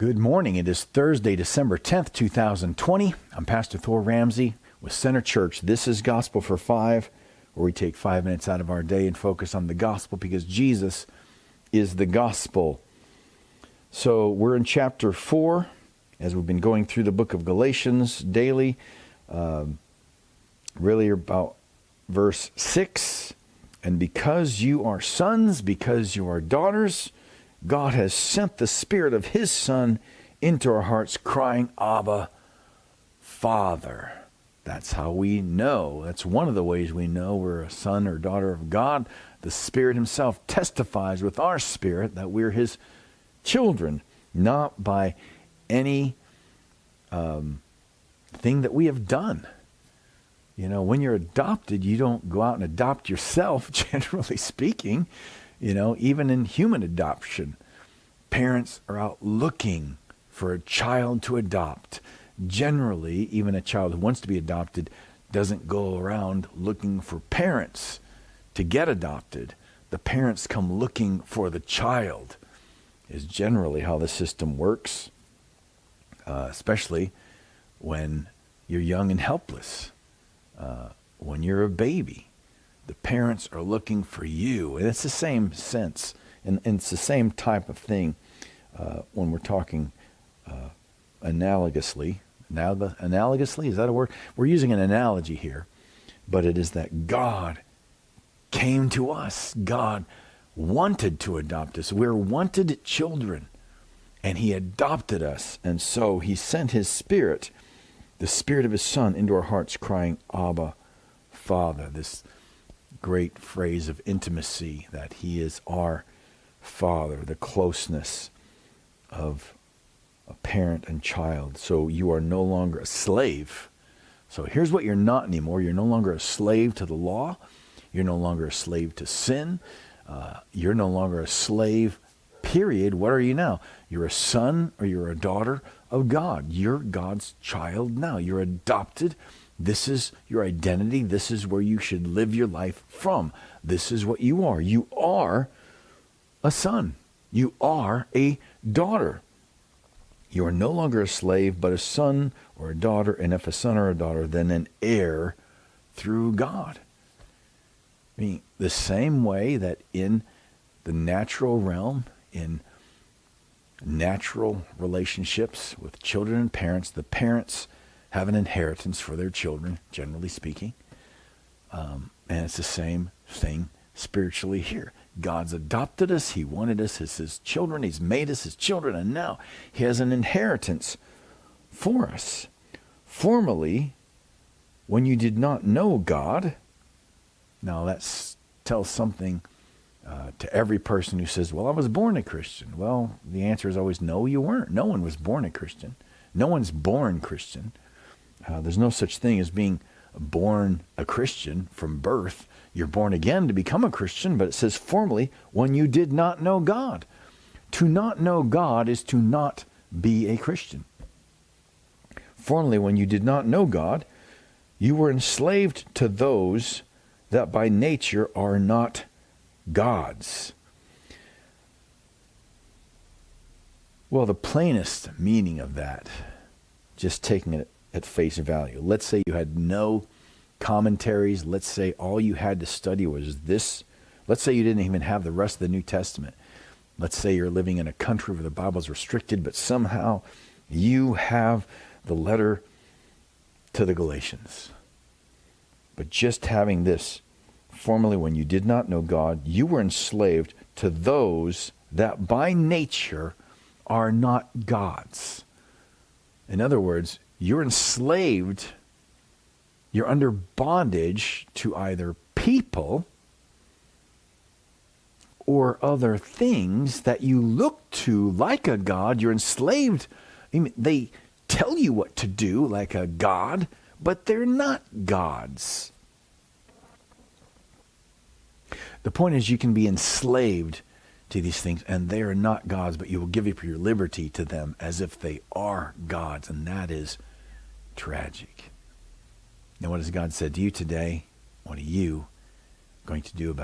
Good morning. It is Thursday, December 10th, 2020. I'm Pastor Thor Ramsey with Center Church. This is Gospel for Five, where we take 5 minutes out of our day and focus on the gospel because Jesus is the gospel. So we're in chapter 4 as we've been going through the book of Galatians daily, really about verse 6. And because you are sons, because you are daughters, God has sent the Spirit of His Son into our hearts, crying, Abba, Father. That's how we know. That's one of the ways we know we're a son or daughter of God. The Spirit Himself testifies with our spirit that we're His children, not by any thing that we have done. You know, when you're adopted, you don't go out and adopt yourself, generally speaking. You know, even in human adoption, parents are out looking for a child to adopt. Generally, even a child who wants to be adopted doesn't go around looking for parents to get adopted. The parents come looking for the child, is generally how the system works, especially when you're young and helpless, when you're a baby. The parents are looking for you. And it's the same sense. And it's the same type of thing when we're talking analogously. Analogously, is that a word? We're using an analogy here. But it is that God came to us. God wanted to adopt us. We're wanted children. And He adopted us. And so He sent His Spirit, the Spirit of His Son, into our hearts, crying, Abba, Father. This great phrase of intimacy, that He is our Father, the closeness of a parent and child. So you are no longer a slave. So here's what you're not anymore. You're no longer a slave to the law. You're no longer a slave to sin. You're no longer a slave, period. What are you now? You're a son or you're a daughter of God. You're God's child now. You're adopted. This is your identity. This is where you should live your life from. This is what you are. You are a son. You are a daughter. You are no longer a slave, but a son or a daughter. And if a son or a daughter, then an heir through God. I mean, the same way that in the natural realm, in natural relationships with children and parents, the parents have an inheritance for their children, generally speaking. And it's the same thing spiritually here. God's adopted us. He wanted us as His children. He's made us His children. And now He has an inheritance for us. Formerly, when you did not know God, now that tells something to every person who says, well, I was born a Christian. Well, the answer is always, no, you weren't. No one was born a Christian. No one's born Christian. There's no such thing as being born a Christian from birth. You're born again to become a Christian, but it says formerly when you did not know God. To not know God is to not be a Christian. Formerly when you did not know God, you were enslaved to those that by nature are not God's. Well, the plainest meaning of that, just taking it at face value. Let's say you had no commentaries. Let's say all you had to study was this. Let's say you didn't even have the rest of the New Testament. Let's say you're living in a country where the Bible is restricted, but somehow you have the letter to the Galatians. But just having this, formerly when you did not know God, you were enslaved to those that by nature are not God's. In other words, you're enslaved, you're under bondage to either people or other things that you look to like a God. You're enslaved. I mean, they tell you what to do like a God, but they're not gods. The point is you can be enslaved to these things, and they are not gods, but you will give up your liberty to them as if they are gods, and that is tragic. Now, what has God said to you today? What are you going to do about it?